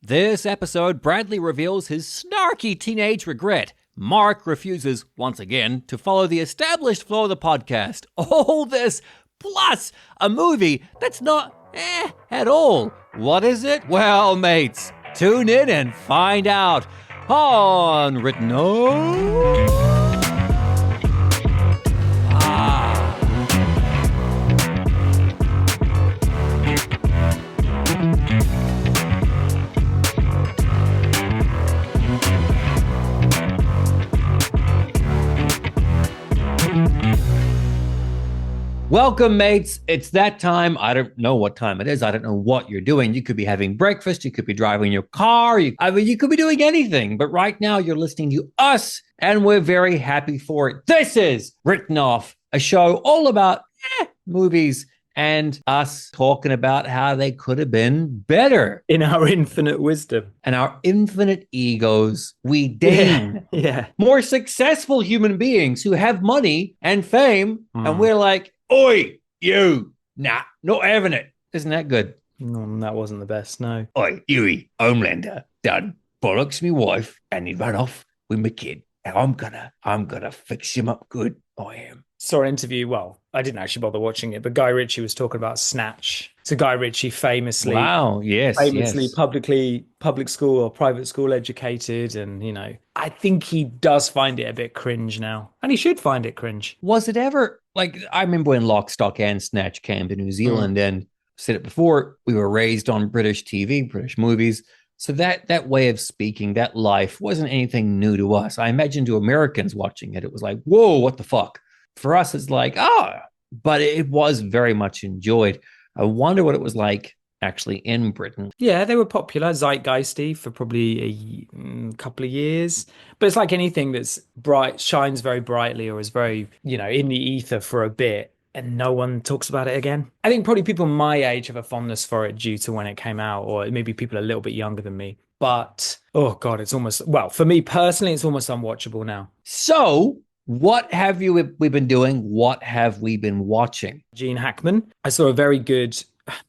This episode, Bradley reveals his snarky teenage regret. Mark refuses, once again, to follow the established flow of the podcast. All this, plus a movie that's not at all. What is it? Well, mates, tune in and find out on Written On. Welcome, mates. It's that time. I don't know what time it is. I don't know what you're doing. You could be having breakfast. You could be driving your car. You could be doing anything. But right now, you're listening to us, and we're very happy for it. This is Written Off, a show all about movies and us talking about how they could have been better. In our infinite wisdom. And our infinite egos, we deign more successful human beings who have money and fame, and we're like, oi, you, nah, not having it. Isn't that good? No, that wasn't the best, no. Oi, Huey, Homelander, done bollocks me wife, and he run off with my kid. Now I'm gonna fix him up good. I am. Saw an interview, well, I didn't actually bother watching it, but Guy Ritchie was talking about Snatch. So Guy Ritchie famously public school or private school educated, and, you know, I think he does find it a bit cringe now. And he should find it cringe. Was it ever, like, I remember when Lock, Stock and Snatch came to New Zealand, and said it before, we were raised on British TV, British movies. So that way of speaking, that life wasn't anything new to us. I imagine to Americans watching it, it was like, whoa, what the fuck? For us, it's like, but it was very much enjoyed. I wonder what it was like actually in Britain. Yeah, they were popular, zeitgeisty for probably a couple of years. But it's like anything that's bright, shines very brightly, or is very, you know, in the ether for a bit, and no one talks about it again. I think probably people my age have a fondness for it due to when it came out, or maybe people a little bit younger than me. But, oh God, it's almost, well, for me personally, it's almost unwatchable now. So what have we been doing? What have we been watching? Gene Hackman. I saw a very good,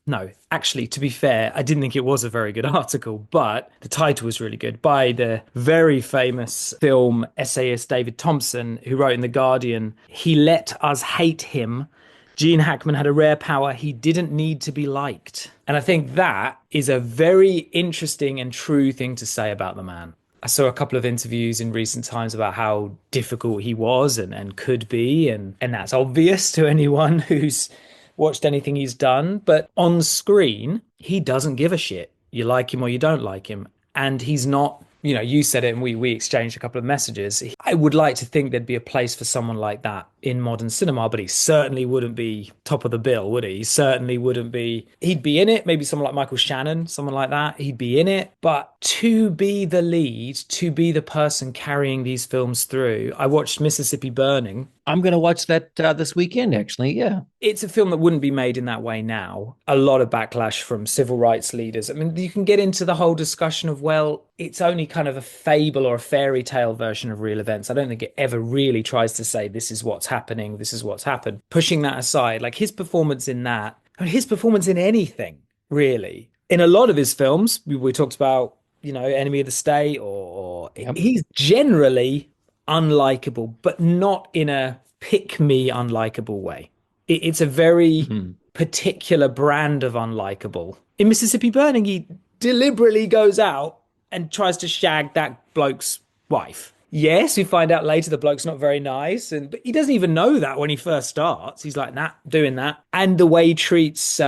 no, actually, to be fair, I didn't think it was a very good article, but the title was really good, by the very famous film essayist David Thompson, who wrote in The Guardian, "He let us hate him. Gene Hackman had a rare power. He didn't need to be liked." And I think that is a very interesting and true thing to say about the man. I saw a couple of interviews in recent times about how difficult he was and could be. And that's obvious to anyone who's watched anything he's done. But on screen, he doesn't give a shit. You like him or you don't like him. And he's not, you know, you said it and we exchanged a couple of messages. I would like to think there'd be a place for someone like that in modern cinema, but he certainly wouldn't be top of the bill, would he? He certainly wouldn't be. He'd be in it, maybe someone like Michael Shannon, someone like that. He'd be in it. But to be the lead, to be the person carrying these films through, I watched Mississippi Burning. I'm going to watch that this weekend, actually, yeah. It's a film that wouldn't be made in that way now. A lot of backlash from civil rights leaders. I mean, you can get into the whole discussion of, well, it's only kind of a fable or a fairy tale version of real events. I don't think it ever really tries to say this is what's happening, this is what's happened. Pushing that aside, like his performance in that, I mean, his performance in anything, really. In a lot of his films, we talked about, you know, Enemy of the State, or he's generally unlikable, but not in a pick-me unlikable way. It's a very particular brand of unlikable. In Mississippi Burning, he deliberately goes out and tries to shag that bloke's wife. Yes, we find out later the bloke's not very nice, but he doesn't even know that when he first starts. He's like, nah, doing that. And the way he treats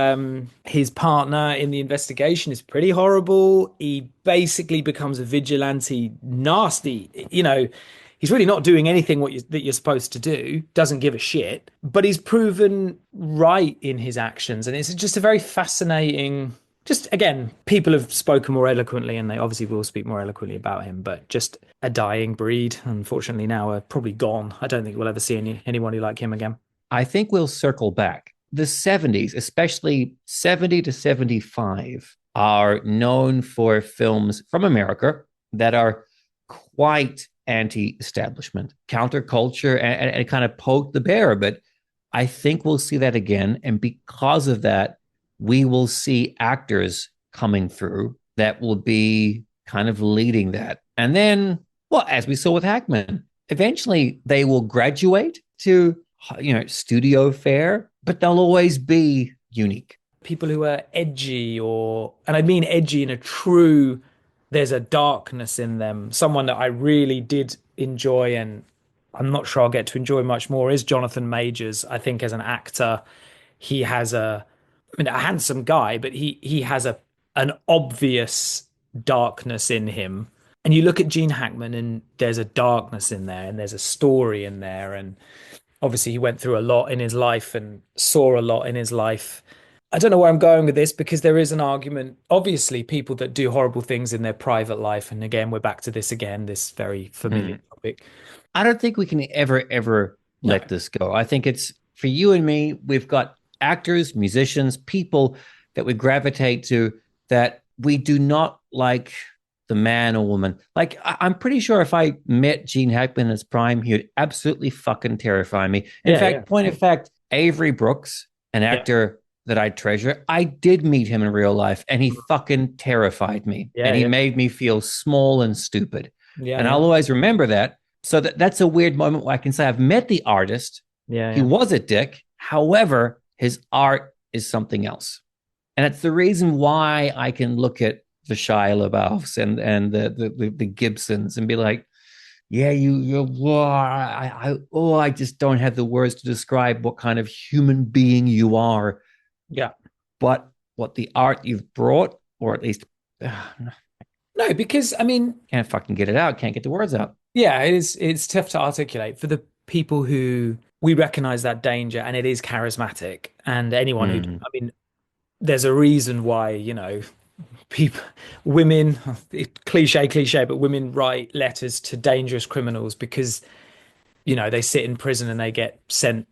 his partner in the investigation is pretty horrible. He basically becomes a vigilante, nasty, you know. He's really not doing anything that you're supposed to do, doesn't give a shit, but he's proven right in his actions. And it's just a very fascinating, just, again, people have spoken more eloquently, and they obviously will speak more eloquently about him, but just a dying breed, unfortunately, now are probably gone. I don't think we'll ever see anyone like him again. I think we'll circle back. The 70s, especially 70 to 75, are known for films from America that are quite anti-establishment, counterculture, and kind of poke the bear. But I think we'll see that again. And because of that, we will see actors coming through that will be kind of leading that. And then, well, as we saw with Hackman, eventually they will graduate to, studio fare, but they'll always be unique. People who are edgy, and I mean edgy in a true, there's a darkness in them. Someone that I really did enjoy, and I'm not sure I'll get to enjoy much more, is Jonathan Majors. I think as an actor, he has a handsome guy, but he has an obvious darkness in him. And you look at Gene Hackman, and there's a darkness in there, and there's a story in there, and obviously he went through a lot in his life and saw a lot in his life. I don't know where I'm going with this, because there is an argument. Obviously, people that do horrible things in their private life, and again, we're back to this again, this very familiar topic. I don't think we can ever No. let this go. I think it's for you and me, we've got actors, musicians, people that we gravitate to that we do not like the man or woman. Like, I'm pretty sure if I met Gene Hackman in his prime, he would absolutely fucking terrify me. In fact, point of fact, Avery Brooks, an actor that I treasure, I did meet him in real life, and he fucking terrified me. And he made me feel small and stupid. And I'll always remember that. So that's a weird moment where I can say I've met the artist. He was a dick. However, his art is something else. And it's the reason why I can look at the Shia LaBeoufs and the Gibsons and be like, yeah, I just don't have the words to describe what kind of human being you are. Yeah. But what the art you've brought, or at least no, because I mean, can't fucking get it out, can't get the words out. Yeah, it's tough to articulate for the people who we recognize that danger, and it is charismatic. And anyone who, I mean, there's a reason why, people, women, cliche, but women write letters to dangerous criminals because, they sit in prison and they get sent,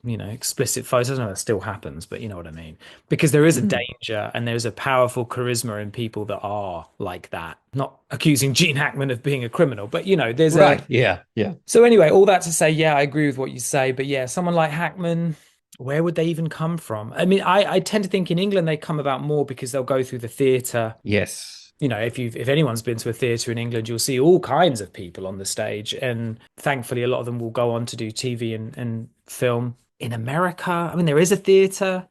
explicit photos. I don't know if that still happens, but you know what I mean? Because there is a danger, and there's a powerful charisma in people that are like that. Not accusing Gene Hackman of being a criminal, but there's Yeah. So anyway, all that to say, yeah, I agree with what you say, but yeah, someone like Hackman, where would they even come from? I mean, I tend to think in England they come about more because they'll go through the theatre. Yes. If anyone's been to a theatre in England, you'll see all kinds of people on the stage, and thankfully a lot of them will go on to do TV and film. In America, I mean, there is a theatre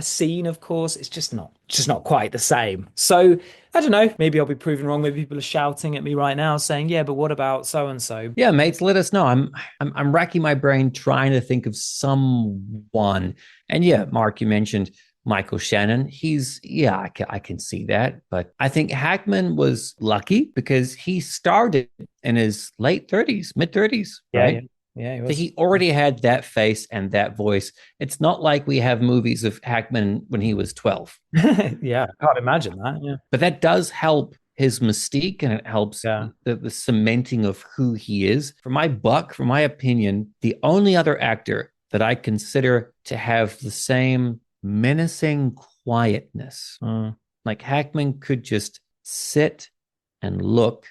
scene, of course. It's just not quite the same. So I don't know. Maybe I'll be proven wrong. Maybe people are shouting at me right now, saying, "Yeah, but what about so and so?" Yeah, mates, let us know. I'm racking my brain trying to think of someone. And yeah, Mark, you mentioned Michael Shannon. I can see that. But I think Hackman was lucky because he started in his late 30s, mid 30s, right? Yeah. Yeah, So he already had that face and that voice. It's not like we have movies of Hackman when he was 12. Yeah, I can't imagine that. Yeah. But that does help his mystique, and it helps the cementing of who he is. For my opinion, the only other actor that I consider to have the same menacing quietness, like Hackman could just sit and look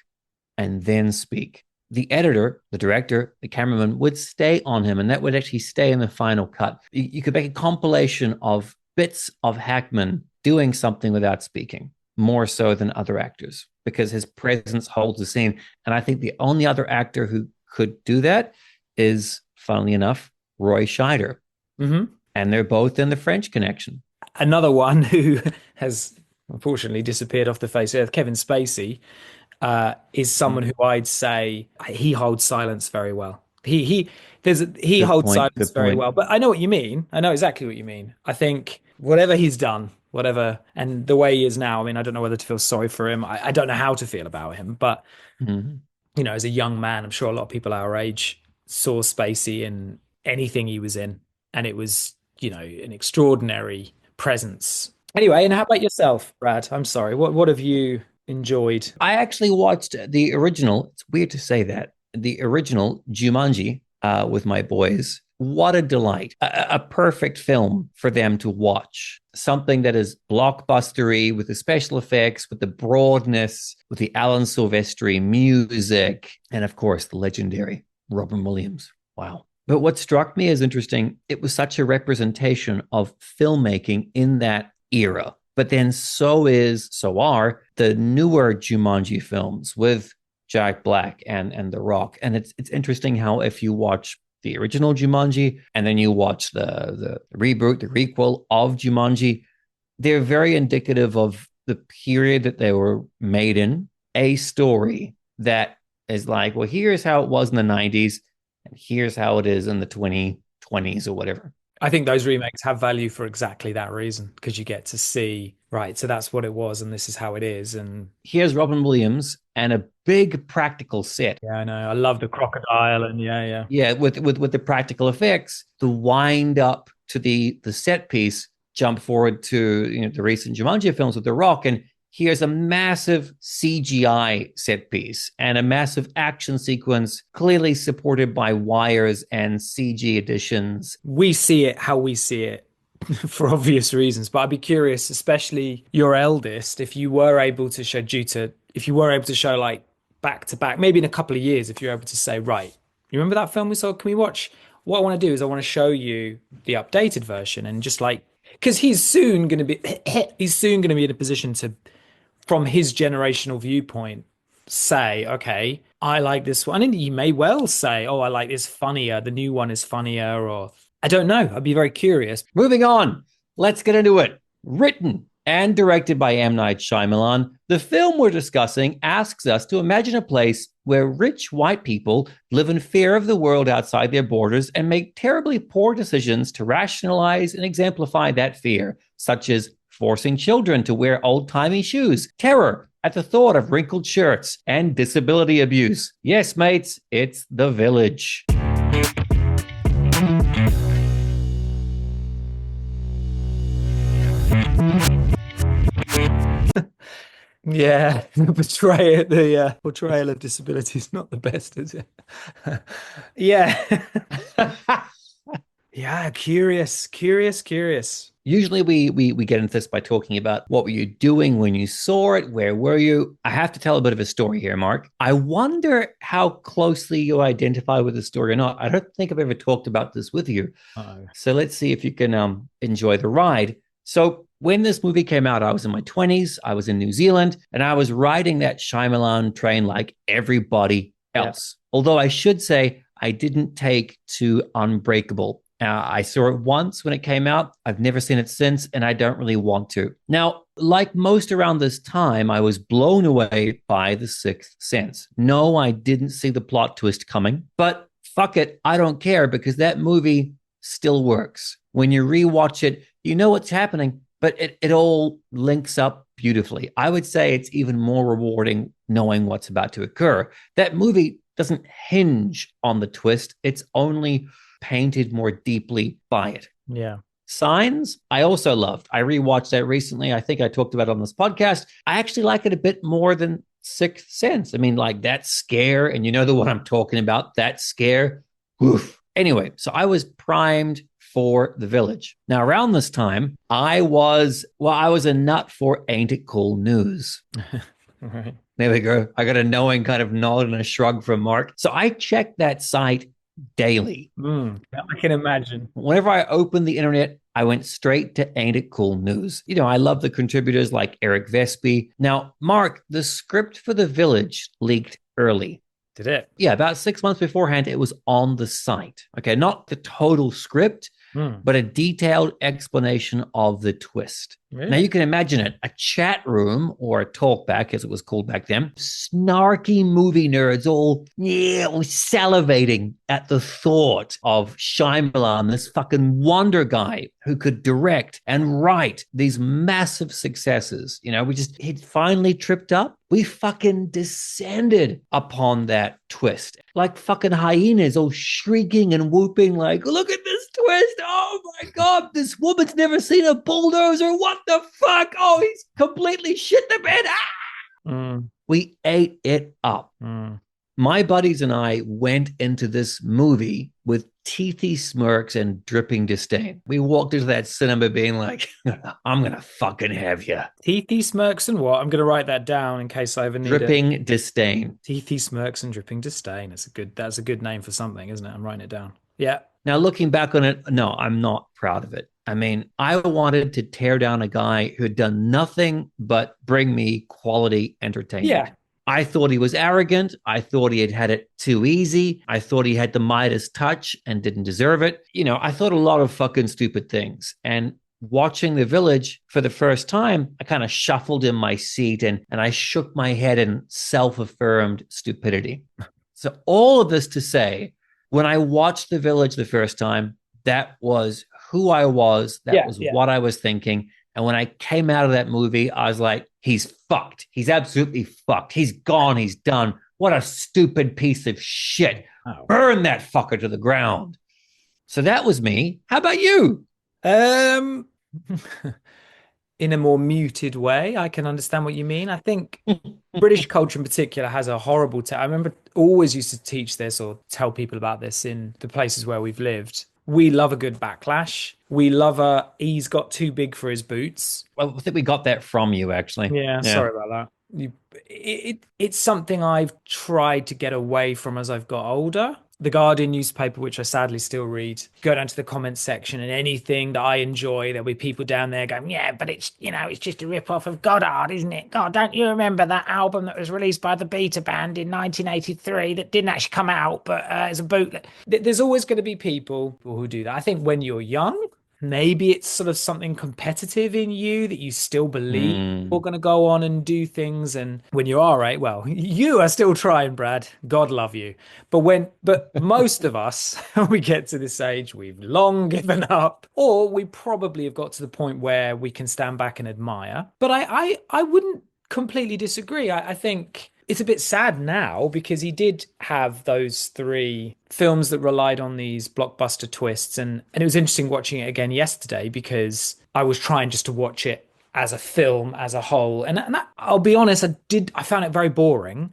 and then speak. The editor, the director, the cameraman would stay on him, and that would actually stay in the final cut. You could make a compilation of bits of Hackman doing something without speaking, more so than other actors, because his presence holds the scene. And I think the only other actor who could do that is, funnily enough, Roy Scheider. Mm-hmm. And they're both in The French Connection. Another one who has unfortunately disappeared off the face of earth, Kevin Spacey, is someone who I'd say he holds silence very well. He holds silence very well. But I know what you mean. I know exactly what you mean. I think whatever he's done, and the way he is now, I mean, I don't know whether to feel sorry for him. I don't know how to feel about him. But, as a young man, I'm sure a lot of people our age saw Spacey in anything he was in. And it was, an extraordinary presence. Anyway, and how about yourself, Brad? I'm sorry. What have you enjoyed? I actually watched the original. It's weird to say that. The original Jumanji with my boys. What a delight. A perfect film for them to watch. Something that is blockbustery with the special effects, with the broadness, with the Alan Silvestri music, and of course, the legendary Robin Williams. Wow. But what struck me as interesting, it was such a representation of filmmaking in that era. But then so are the newer Jumanji films with Jack Black and The Rock. And it's interesting how if you watch the original Jumanji and then you watch the reboot, the requel of Jumanji, they're very indicative of the period that they were made in. A story that is like, well, here's how it was in the 90s, and here's how it is in the 2020s or whatever. I think those remakes have value for exactly that reason, because you get to see, right, so that's what it was and this is how it is. And here's Robin Williams and a big practical set. yeah, I know. I love the crocodile and yeah. Yeah, with the practical effects, the wind up to the set piece, jump forward to the recent Jumanji films with The Rock, and here's a massive CGI set piece and a massive action sequence, clearly supported by wires and CG additions. We see it how we see it for obvious reasons, but I'd be curious, especially your eldest, if you were able to show like back to back, maybe in a couple of years, if you're able to say, right, you remember that film we saw? Can we watch? What I want to do is I want to show you the updated version, and just like, because he's soon going to be in a position to, from his generational viewpoint, say, okay, I like this one. And you may well say, oh, I like this funnier. The new one is funnier, or I don't know. I'd be very curious. Moving on. Let's get into it. Written and directed by M. Night Shyamalan, the film we're discussing asks us to imagine a place where rich white people live in fear of the world outside their borders and make terribly poor decisions to rationalize and exemplify that fear, such as forcing children to wear old-timey shoes, terror at the thought of wrinkled shirts, and disability abuse. Yes, mates, it's The Village. Yeah, the portrayal of disability is not the best, is it? Yeah. Yeah, curious. Usually we get into this by talking about what were you doing when you saw it? Where were you? I have to tell a bit of a story here, Mark. I wonder how closely you identify with the story or not. I don't think I've ever talked about this with you. Uh-oh. So let's see if you can enjoy the ride. So when this movie came out, I was in my 20s. I was in New Zealand, and I was riding that Shyamalan train like everybody else. Yeah. Although I should say I didn't take to Unbreakable. I saw it once when it came out. I've never seen it since, and I don't really want to. Now, like most around this time, I was blown away by The Sixth Sense. No, I didn't see the plot twist coming, but fuck it, I don't care, because that movie still works. When you rewatch it, you know what's happening, but it all links up beautifully. I would say it's even more rewarding knowing what's about to occur. That movie doesn't hinge on the twist. It's only painted more deeply by it. Yeah. Signs, I also loved. I rewatched that recently. I think I talked about it on this podcast. I actually like it a bit more than Sixth Sense. I mean, like that scare, and you know the one I'm talking about, that scare. Oof. Anyway, so I was primed for The Village. Now, around this time, I was a nut for Ain't It Cool News. Right. There we go. I got a knowing kind of nod and a shrug from Mark. So I checked that site daily. I can imagine. Whenever I opened the internet, I went straight to Ain't It Cool News. You know, I love the contributors like Eric Vespi. Now, Mark, the script for The Village leaked early. Did it? Yeah, about 6 months beforehand, it was on the site. Okay, not the total script, but a detailed explanation of the twist. Really? Now, you can imagine it, a chat room or a talkback, as it was called back then, snarky movie nerds all salivating at the thought of Shyamalan, this fucking wonder guy who could direct and write these massive successes. You know, he'd finally tripped up. We fucking descended upon that twist like fucking hyenas, all shrieking and whooping like, look at this twist. Oh my God, this woman's never seen a bulldozer. What the fuck? Oh, he's completely shit the bed. We ate it up. My buddies and I went into this movie with teethy smirks and dripping disdain. We walked into that cinema being like, I'm going to fucking have you. Teethy smirks and what? I'm going to write that down in case I ever need Dripping disdain. Teethy smirks and dripping disdain. That's a good name for something, isn't it? I'm writing it down. Yeah. Now, looking back on it, no, I'm not proud of it. I mean, I wanted to tear down a guy who had done nothing but bring me quality entertainment. Yeah. I thought he was arrogant. I thought he had had it too easy. I thought he had the Midas touch and didn't deserve it. You know, I thought a lot of fucking stupid things. And watching The Village for the first time, I kind of shuffled in my seat and I shook my head in self affirmed stupidity. So, all of this to say, when I watched The Village the first time, that was who I was. That Yeah, was yeah. what I was thinking. And when I came out of that movie, I was like, he's fucked. He's absolutely fucked. He's gone. He's done. What a stupid piece of shit. Oh. Burn that fucker to the ground. So that was me. How about you? Um, in a more muted way, I can understand what you mean. I think British culture in particular has a horrible I remember always used to teach this or tell people about this in the places where we've lived. We love a good backlash. We love a he's got too big for his boots. Well, I think we got that from you, actually. Yeah, Yeah. sorry about that. It's something I've tried to get away from as I've got older. The Guardian newspaper, which I sadly still read, go down to the comments section and anything that I enjoy, there'll be people down there going, yeah, but it's, it's just a rip-off of Goddard, isn't it? God, don't you remember that album that was released by the Beta Band in 1983 that didn't actually come out, but it's a bootleg? There's always going to be people who do that. I think when you're young, maybe it's sort of something competitive in you that you still believe Mm. you're going to go on and do things. And when you are, right, well, you are still trying, Brad. God love you. But most of us, when we get to this age, we've long given up, or we probably have got to the point where we can stand back and admire. But I wouldn't completely disagree. I think it's a bit sad now because he did have those three films that relied on these blockbuster twists. And it was interesting watching it again yesterday because I was trying just to watch it as a film as a whole. I'll be honest, I found it very boring.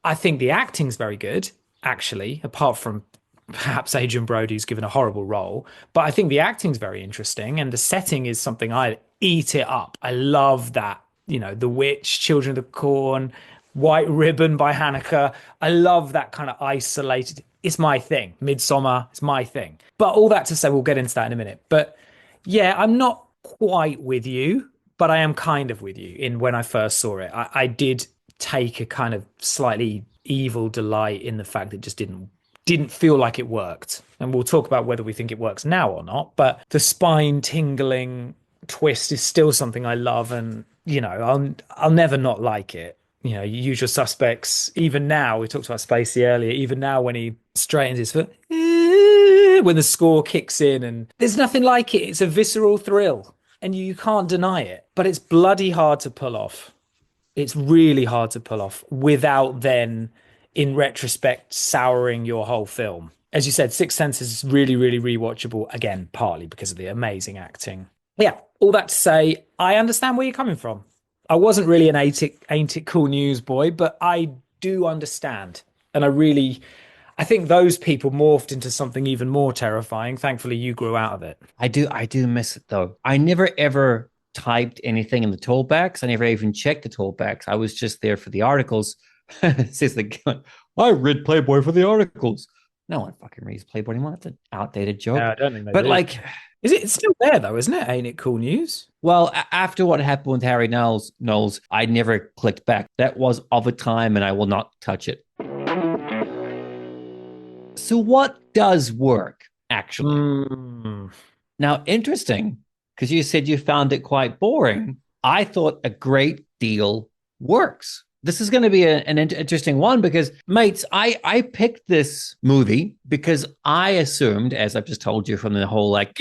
I think the acting's very good, actually, apart from perhaps Adrian Brody's given a horrible role. But I think the acting's very interesting and the setting is something I eat it up. I love that. The Witch, Children of the Corn, White Ribbon by Haneke. I love that kind of isolated. It's my thing. Midsummer, it's my thing. But all that to say, we'll get into that in a minute. But yeah, I'm not quite with you, but I am kind of with you in when I first saw it. I did take a kind of slightly evil delight in the fact that it just didn't feel like it worked. And we'll talk about whether we think it works now or not. But the spine tingling twist is still something I love, and I'll never not like it. Usual suspects. Even now, we talked about Spacey earlier. Even now, when he straightens his foot, when the score kicks in, and there's nothing like it. It's a visceral thrill, and you can't deny it. But it's bloody hard to pull off. It's really hard to pull off without then, in retrospect, souring your whole film. As you said, Sixth Sense is really, really rewatchable. Again, partly because of the amazing acting. Yeah, all that to say, I understand where you're coming from. I wasn't really an ain't it cool news boy, but I do understand. And I think those people morphed into something even more terrifying. Thankfully, you grew out of it. I do miss it though. I never ever typed anything in the toolbacks. I never even checked the toolbacks. I was just there for the articles. It says the guy, I read Playboy for the articles. No one fucking reads Playboy anymore. That's an outdated joke. No, I don't think they But do. like, It's still there though, isn't it? Ain't it cool news? well, after what happened with Harry Knowles, I never clicked back. That was of a time, and I will not touch it. So, what does work actually? Now, interesting, because you said you found it quite boring. I thought a great deal works. This is going to be an interesting one because, mates, I picked this movie because I assumed, as I've just told you from the whole like,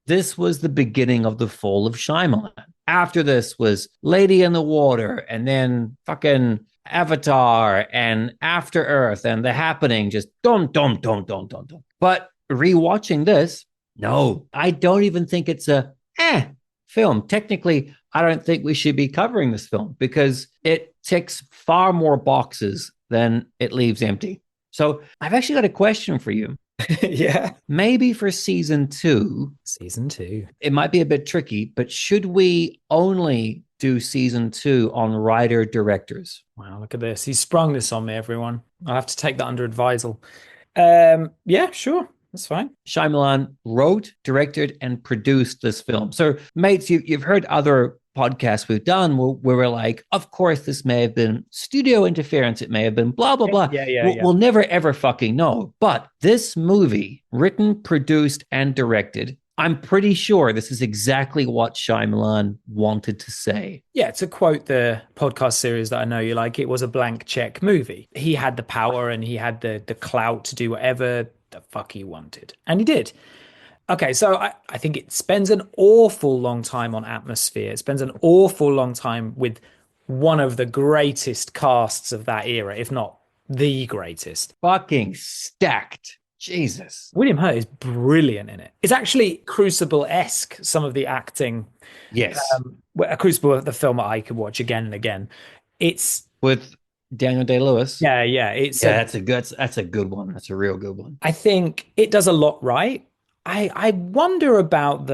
this was the beginning of the fall of Shyamalan. After this was Lady in the Water, and then fucking Avatar, and After Earth, and The Happening, just dum, dum, dum, dum, dum, dum. But rewatching this, no, I don't even think it's a film. Technically, I don't think we should be covering this film because it ticks far more boxes than it leaves empty. So I've actually got a question for you. Yeah. Maybe for season 2, Season 2. it might be a bit tricky, but should we only do season 2 on writer directors? Wow, look at this. He sprung this on me, everyone. I'll have to take that under advisal. Yeah, sure. That's fine. Shyamalan wrote, directed, and produced this film. So, mates, you've heard other podcasts we've done where we're like, of course, this may have been studio interference. It may have been blah, blah, blah. Yeah. We'll never, ever fucking know. But this movie, written, produced, and directed, I'm pretty sure this is exactly what Shyamalan wanted to say. Yeah, to quote the podcast series that I know you like, it was a blank check movie. He had the power and he had the clout to do whatever the fuck he wanted. And he did. Okay, so I think it spends an awful long time on atmosphere. It spends an awful long time with one of the greatest casts of that era, if not the greatest. Fucking stacked. Jesus. William Hurt is brilliant in it. It's actually Crucible-esque, some of the acting. Yes. A Crucible, the film that I could watch again and again. It's with Daniel Day-Lewis. Yeah. That's a good one. That's a real good one. I think it does a lot right. I wonder about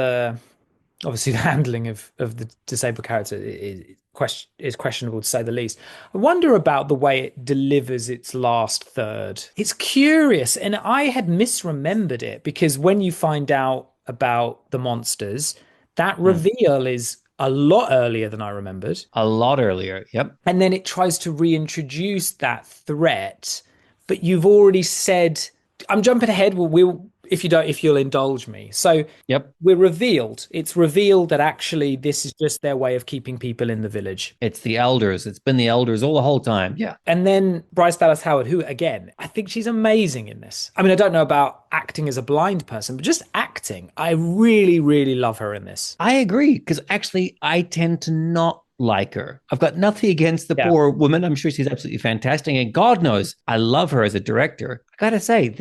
obviously the handling of the disabled character is questionable to say the least. I wonder about the way it delivers its last third. It's curious, and I had misremembered it because when you find out about the monsters, that reveal is a lot earlier than I remembered. A lot earlier, yep. And then it tries to reintroduce that threat, but you've already said, I'm jumping ahead. If you'll indulge me. So yep, it's revealed that actually this is just their way of keeping people in the village. It's the elders. It's been the elders all the whole time. Yeah. And then Bryce Dallas Howard, who again, I think she's amazing in this. I mean, I don't know about acting as a blind person, but just acting. I really, really love her in this. I agree, because actually I tend to not like her. I've got nothing against the poor woman. I'm sure she's absolutely fantastic. And God knows I love her as a director. I gotta say,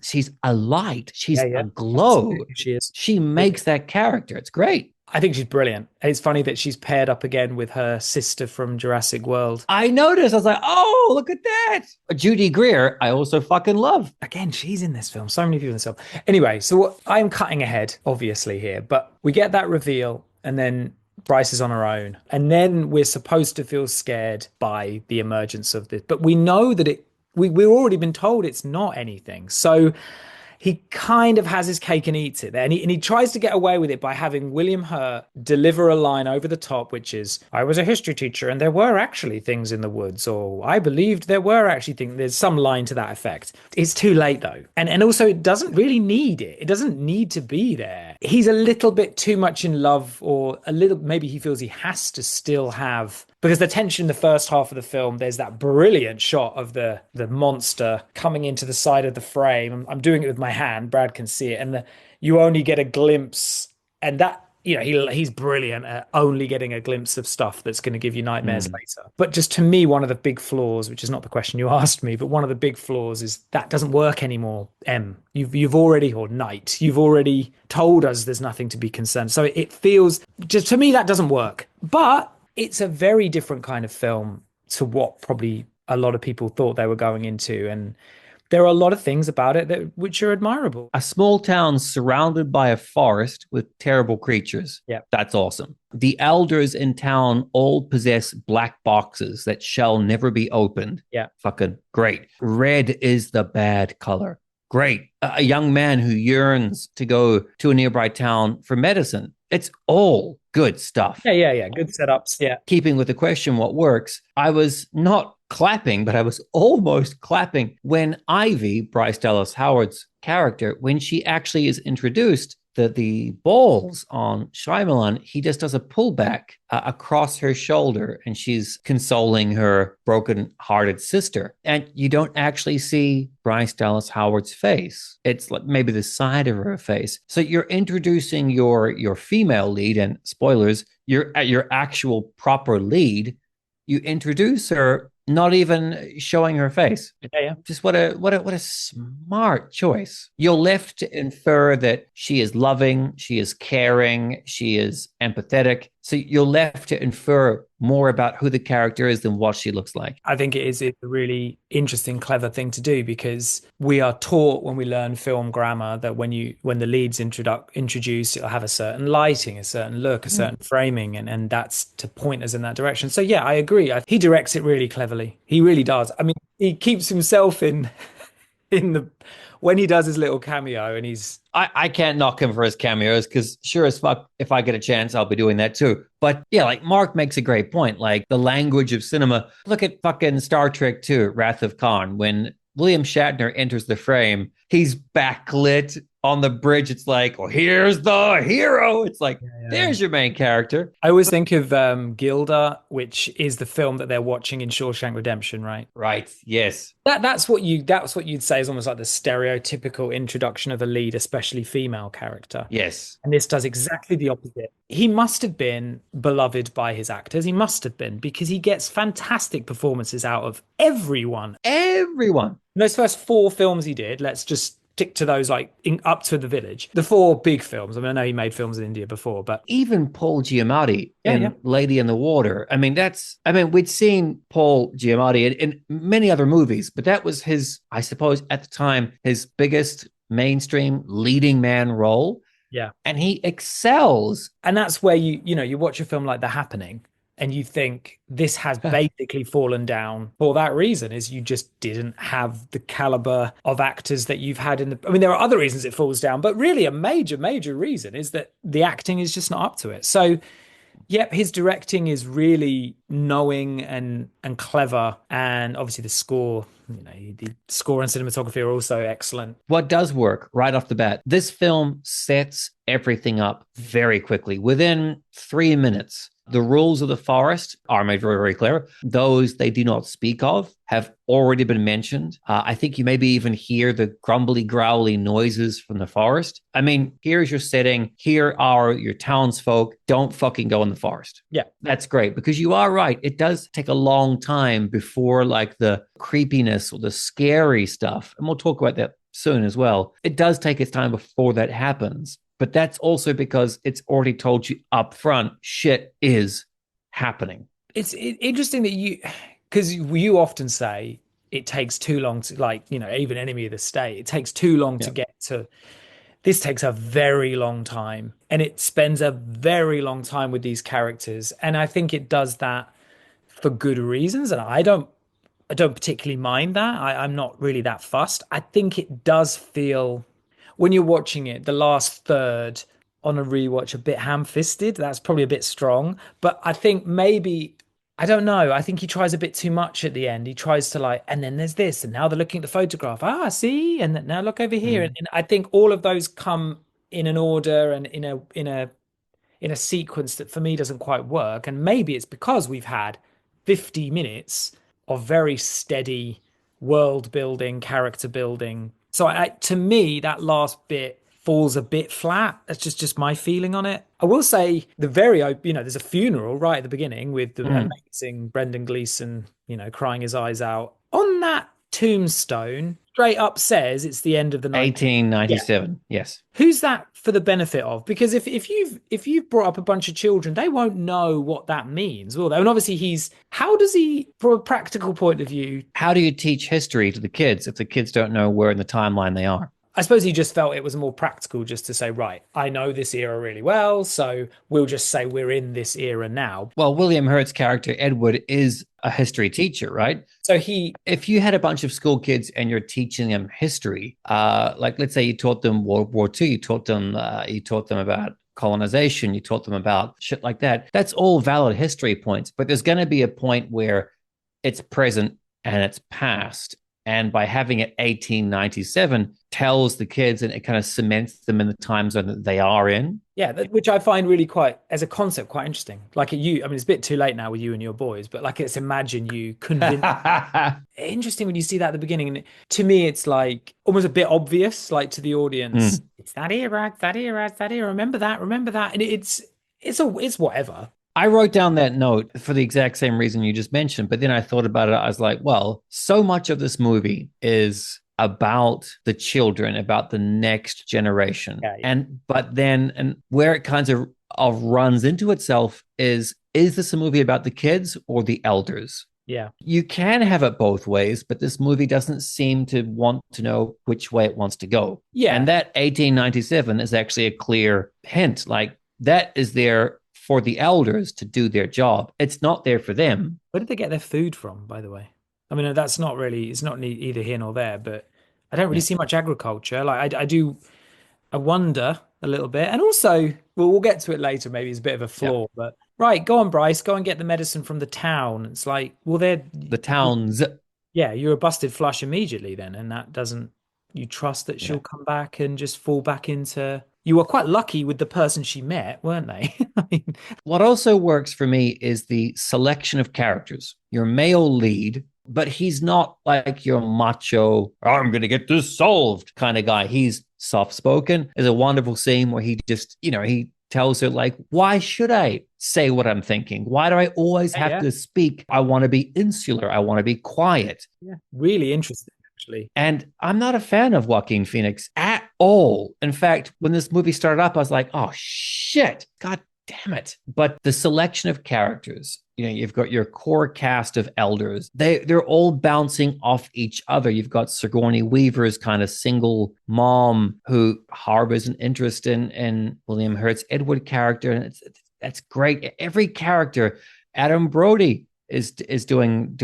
she's a light. She's a glow. Absolutely. She is. She makes that character. It's great. I think she's brilliant. And it's funny that she's paired up again with her sister from Jurassic World. I noticed. I was like, oh, look at that. Judy Greer, I also fucking love. Again, she's in this film. So many people in this film. Anyway, so I'm cutting ahead, obviously, here. But we get that reveal, and then Bryce is on her own. And then we're supposed to feel scared by the emergence of this. But we know that we've already been told it's not anything. So he kind of has his cake and eats it there. And he tries to get away with it by having William Hurt deliver a line over the top, which is, I was a history teacher and there were actually things in the woods, or I believed there were actually things. There's some line to that effect. It's too late though. And also it doesn't really need it. It doesn't need to be there. He's a little bit too much in love, or maybe he feels he has to still have, because the tension in the first half of the film, there's that brilliant shot of the monster coming into the side of the frame. I'm doing it with my hand. Brad can see it. And you only get a glimpse. And that, he's brilliant at only getting a glimpse of stuff that's going to give you nightmares later. But just to me, one of the big flaws, which is not the question you asked me, but one of the big flaws is that doesn't work anymore, Em. You've already, or Knight, you've already told us there's nothing to be concerned. So it feels, just to me, that doesn't work. But it's a very different kind of film to what probably a lot of people thought they were going into. And there are a lot of things about it which are admirable. A small town surrounded by a forest with terrible creatures. Yeah. That's awesome. The elders in town all possess black boxes that shall never be opened. Yeah. Fucking great. Red is the bad color. Great. A young man who yearns to go to a nearby town for medicine. It's all good stuff. Yeah. Good setups. Yeah. Keeping with the question, what works? I was not clapping, but I was almost clapping when Ivy, Bryce Dallas Howard's character, when she actually is introduced, the balls on Shyamalan, he just does a pullback across her shoulder, and she's consoling her broken-hearted sister. And you don't actually see Bryce Dallas Howard's face. It's like maybe the side of her face. So you're introducing your female lead, and spoilers, your actual proper lead. You introduce her not even showing her face. Yeah. Just what a smart choice. You're left to infer that she is loving, she is caring, she is empathetic. So you're left to infer more about who the character is than what she looks like. I think it's a really interesting, clever thing to do, because we are taught when we learn film grammar that when the lead's introduced, it'll have a certain lighting, a certain look, a certain framing, and that's to point us in that direction. So yeah, I agree. He directs it really cleverly. He really does. I mean, he keeps himself in in the when he does his little cameo and he's I can't knock him for his cameos because sure as fuck, if I get a chance, I'll be doing that too. But yeah, like Mark makes a great point. Like the language of cinema. Look at fucking Star Trek 2, Wrath of Khan. When William Shatner enters the frame, he's backlit on the bridge. It's like, well, here's the hero. It's like, yeah. there's your main character. I always think of Gilda, which is the film that they're watching in Shawshank Redemption, right? Right. Yes. That's what you'd say is almost like the stereotypical introduction of a lead, especially female character. Yes. And this does exactly the opposite. He must have been beloved by his actors. He must have been because he gets fantastic performances out of everyone. Everyone. In those first four films he did, let's just stick to those like up to the village. The four big films. I mean, I know he made films in India before, but even Paul Giamatti in Lady in the Water. I mean, we'd seen Paul Giamatti in many other movies, but that was his, I suppose, at the time, his biggest mainstream leading man role. Yeah. And he excels. And that's where you watch a film like The Happening and you think this has basically fallen down for that reason, is you just didn't have the caliber of actors that you've had I mean, there are other reasons it falls down, but really a major reason is that the acting is just not up to it. So yep, his directing is really knowing and clever, and obviously the score, the score and cinematography are also excellent. What does work right off the bat? This film sets everything up very quickly. Within 3 minutes, the rules of the forest are made very, very clear. Those they do not speak of have already been mentioned. I think you maybe even hear the grumbly, growly noises from the forest. I mean, here's your setting. Here are your townsfolk. Don't fucking go in the forest. Yeah. That's great because you are right. It does take a long time before like the creepiness or the scary stuff. And we'll talk about that soon as well. It does take its time before that happens. But that's also because it's already told you up front, shit is happening. It's interesting that because you often say it takes too long to, like, even Enemy of the State, it takes too long to get to. This takes a very long time, and it spends a very long time with these characters. And I think it does that for good reasons. And I don't particularly mind that. I'm not really that fussed. I think it does feel, when you're watching it, the last third on a rewatch, a bit ham-fisted. That's probably a bit strong, but I think maybe, I don't know. I think he tries a bit too much at the end. He tries to like, and then there's this, and now they're looking at the photograph. See, and now look over here. And I think all of those come in an order and in a sequence that for me doesn't quite work. And maybe it's because we've had 50 minutes of very steady world building, character building. So to me, that last bit falls a bit flat. That's just my feeling on it. I will say there's a funeral right at the beginning with the amazing Brendan Gleeson, crying his eyes out. On that tombstone, straight up says it's the end of the 1897. Yeah. Yes. Who's that for the benefit of? Because if you've brought up a bunch of children, they won't know what that means, will they? And obviously how does he, from a practical point of view, how do you teach history to the kids if the kids don't know where in the timeline they are? I suppose he just felt it was more practical just to say, right, I know this era really well, so we'll just say we're in this era now. Well, William Hurt's character, Edward, is a history teacher, right? So if you had a bunch of school kids and you're teaching them history, like let's say you taught them World War II, you taught them about colonization, you taught them about shit like that. That's all valid history points, but there's going to be a point where it's present and it's past. And by having it 1897 tells the kids, and it kind of cements them in the time zone that they are in. Yeah, which I find really quite, as a concept, quite interesting. Like it's a bit too late now with you and your boys, but like, let's imagine you convince. Interesting when you see that at the beginning. And to me, it's like almost a bit obvious, like to the audience. It's that era, it's that era, it's that era. Remember that. And it's whatever. I wrote down that note for the exact same reason you just mentioned, but then I thought about it. I was like, well, so much of this movie is about the children, about the next generation. Yeah. But then where it kind of runs into itself is this a movie about the kids or the elders? Yeah. You can have it both ways, but this movie doesn't seem to want to know which way it wants to go. Yeah. And that 1897 is actually a clear hint. Like, that is there for the elders to do their job. It's not there for them. Where did they get their food from, by the way? I mean, it's not either here nor there, but I don't really Yeah. see much agriculture. Like I wonder a little bit. And also, well, we'll get to it later. Maybe it's a bit of a Yeah. flaw, but right, go on, Bryce, go and get the medicine from the town. It's like, well, The towns. yeah, you're a busted flush immediately then, and that doesn't, you trust that Yeah. she'll come back and just fall back into, you were quite lucky with the person she met, weren't they? I mean, What also works for me is the selection of characters. Your male lead, but he's not like your macho, I'm going to get this solved kind of guy. He's soft spoken. There's a wonderful scene where he just, he tells her, like, why should I say what I'm thinking? Why do I always have yeah, to speak? I want to be insular. I want to be quiet. yeah, really interesting, actually. And I'm not a fan of Joaquin Phoenix at all. In fact, when this movie started up, I was like, oh, shit. God damn it. But the selection of characters, you've got your core cast of elders. They're all bouncing off each other. You've got Sigourney Weaver's kind of single mom who harbors an interest in William Hurt's Edward character. And that's great. Every character, Adam Brody is doing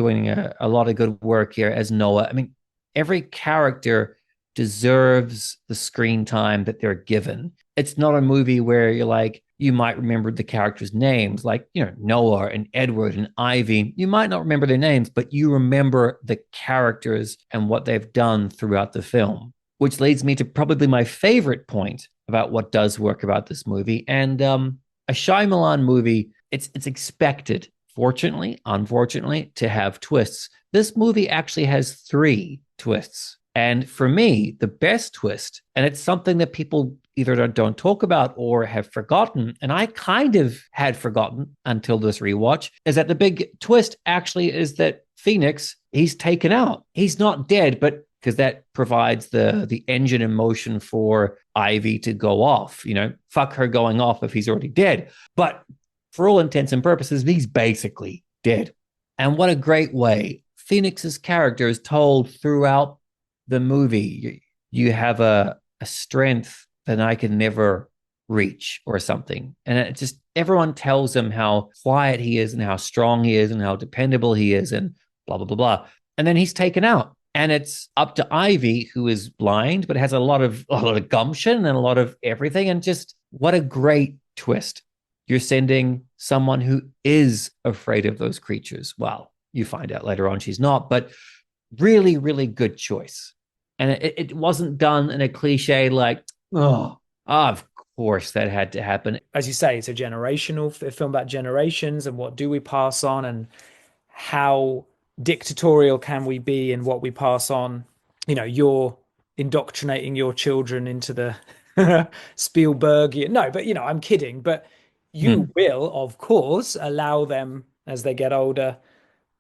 a lot of good work here as Noah. I mean, every character deserves the screen time that they're given. It's not a movie where you're like, you might remember the characters' names, like, Noah and Edward and Ivy. You might not remember their names, but you remember the characters and what they've done throughout the film, which leads me to probably my favorite point about what does work about this movie. And a Shyamalan movie, it's expected, fortunately, unfortunately, to have twists. This movie actually has 3 twists. And for me, the best twist, and it's something that people either don't talk about or have forgotten, and I kind of had forgotten until this rewatch, is that the big twist actually is that Phoenix, he's taken out. He's not dead, but because that provides the engine in motion for Ivy to go off. Fuck her going off if he's already dead. But for all intents and purposes, he's basically dead. And what a great way Phoenix's character is told throughout the movie. You have a strength that I can never reach or something. And it just, everyone tells him how quiet he is and how strong he is and how dependable he is and blah, blah, blah, blah. And then he's taken out. And it's up to Ivy, who is blind, but has a lot of gumption and a lot of everything. And just what a great twist. You're sending someone who is afraid of those creatures. Well, you find out later on she's not, but really, really good choice. And it wasn't done in a cliche like, oh, of course that had to happen. As you say, it's a generational film about generations and what do we pass on and how dictatorial can we be in what we pass on. You're indoctrinating your children into the Spielbergian. No, but I'm kidding. But you will, of course, allow them as they get older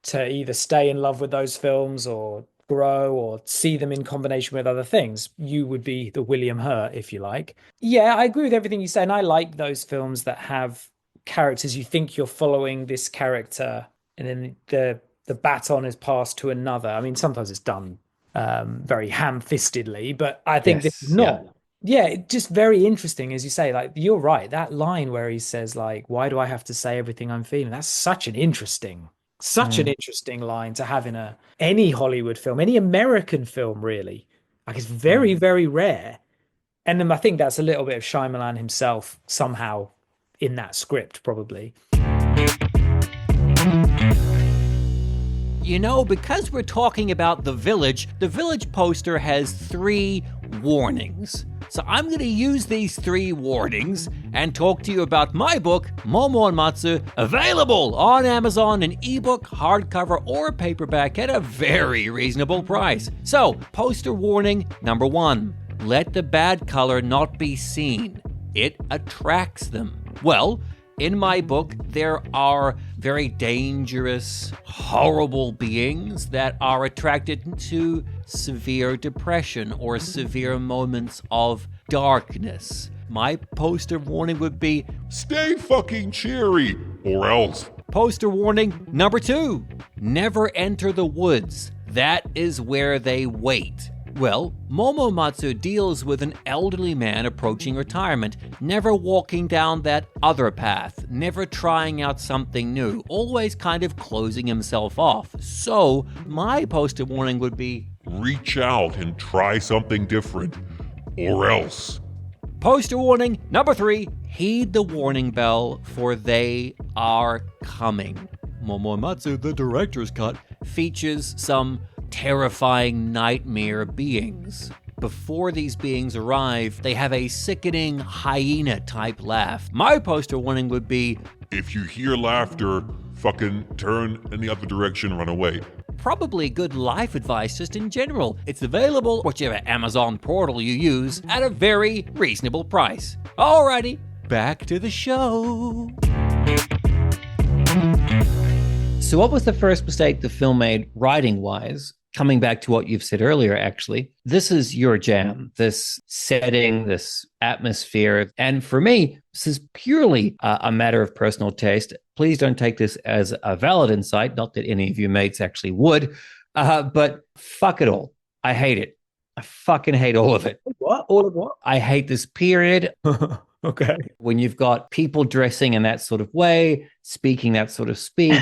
to either stay in love with those films or grow or see them in combination with other things. You would be the William Hurt, if you like. Yeah, I agree with everything you say. And I like those films that have characters you think you're following this character and then the baton is passed to another. I mean, sometimes it's done very ham-fistedly, but I think this is not. Yeah, it's just very interesting, as you say. Like, you're right. That line where he says, like, why do I have to say everything I'm feeling? That's such an interesting line to have in any Hollywood film, any American film, really. Like, it's very, very rare. And then I think that's a little bit of Shyamalan himself somehow in that script, probably. Because we're talking about the village poster has 3 warnings. So I'm going to use these 3 warnings and talk to you about my book, Momo and Matsu, available on Amazon in ebook, hardcover, or paperback at a very reasonable price. So, poster warning number 1, let the bad color not be seen. It attracts them. Well, in my book, there are very dangerous, horrible beings that are attracted to severe depression or severe moments of darkness. My poster warning would be, stay fucking cheery, or else. Poster warning number 2, never enter the woods. That is where they wait. Well, Momo Matsu deals with an elderly man approaching retirement, never walking down that other path, never trying out something new, always kind of closing himself off. So, my poster warning would be, reach out and try something different, or else. Poster warning number 3, heed the warning bell, for they are coming. Momo and Matsu, the director's cut, features some terrifying nightmare beings. Before these beings arrive, they have a sickening hyena-type laugh. My poster warning would be, If you hear laughter, fucking turn in the other direction, run away. probably good life advice just in general. It's available whichever Amazon portal you use at a very reasonable price. Alrighty, back to the show. So what was the first mistake the film made writing-wise? Coming back to what you've said earlier, actually, this is your jam, this setting, this atmosphere. And for me, this is purely a matter of personal taste. Please don't take this as a valid insight. Not that any of you mates actually would, but fuck it all. I hate it. I fucking hate all of it. What? All of what? I hate this period. Okay. When you've got people dressing in that sort of way, speaking that sort of speak,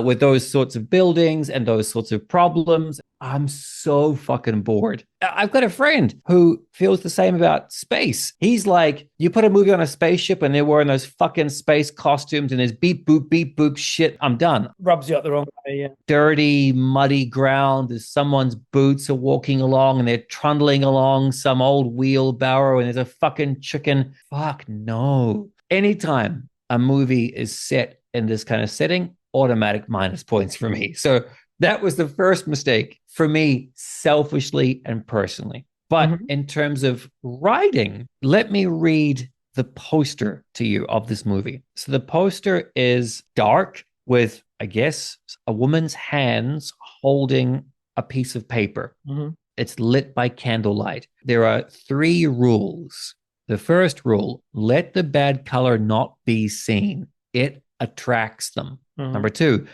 with those sorts of buildings and those sorts of problems, I'm so fucking bored. I've got a friend who feels the same about space. He's like, you put a movie on a spaceship and they're wearing those fucking space costumes and there's beep, boop shit. I'm done. Rubs you up the wrong way, yeah. Dirty, muddy ground. There's someone's boots are walking along and they're trundling along some old wheelbarrow and there's a fucking chicken. Fuck no. Anytime a movie is set in this kind of setting, automatic minus points for me. So that was the first mistake for me, selfishly and personally. But in terms of writing, let me read the poster to you of this movie. So the poster is dark with, I guess, a woman's hands holding a piece of paper. It's lit by candlelight. There are 3 rules. The first rule, let the bad color not be seen. It attracts them. Number 2,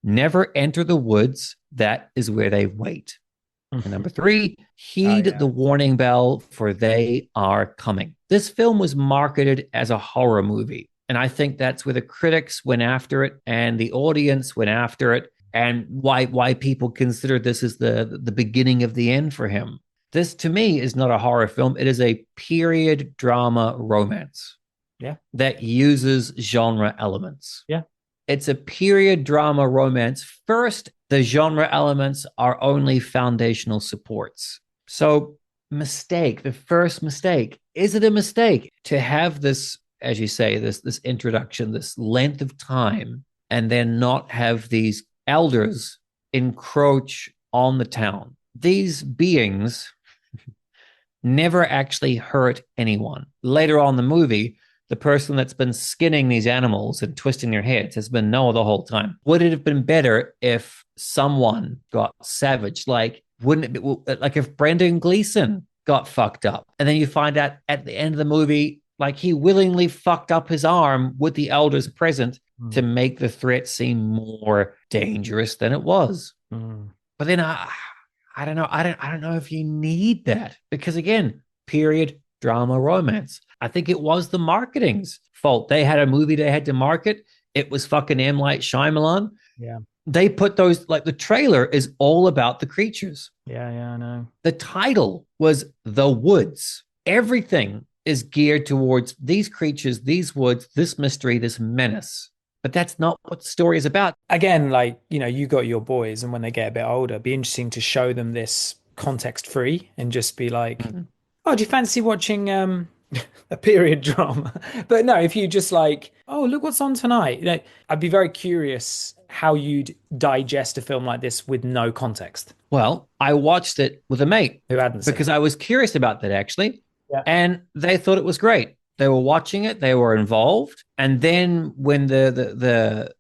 never enter the woods. That is where they wait. And number 3, heed the warning bell, for they are coming. This film was marketed as a horror movie. And I think that's where the critics went after it and the audience went after it, and why people consider this as the beginning of the end for him. This, to me, is not a horror film. It is a period drama romance. Yeah. That uses genre elements. Yeah. It's a period drama romance. First, the genre elements are only foundational supports. So, the first mistake. Is it a mistake to have this, as you say, this introduction, this length of time, and then not have these elders encroach on the town? These beings never actually hurt anyone. Later on in the movie, the person that's been skinning these animals and twisting their heads has been Noah the whole time. Would it have been better if someone got savage? Like, wouldn't it be like if Brendan Gleeson got fucked up? And then you find out at the end of the movie, like he willingly fucked up his arm with the elders present to make the threat seem more dangerous than it was. But then I don't know. I don't know if you need that, because again, period drama romance. I think it was the marketing's fault. They had a movie they had to market. It was fucking M. Night Shyamalan. Yeah. They put those, like the trailer is all about the creatures. Yeah, I know. The title was The Woods. Everything is geared towards these creatures, these woods, this mystery, this menace. But that's not what the story is about. Again, like, you got your boys, and when they get a bit older, it'd be interesting to show them this context free and just be like, oh, do you fancy watching a period drama? But no, if you just like, oh, look what's on tonight. I'd be very curious how you'd digest a film like this with no context. Well, I watched it with a mate who hadn't seen because it. I was curious about that, actually. Yeah. And they thought it was great. They were watching it. They were involved. And then when the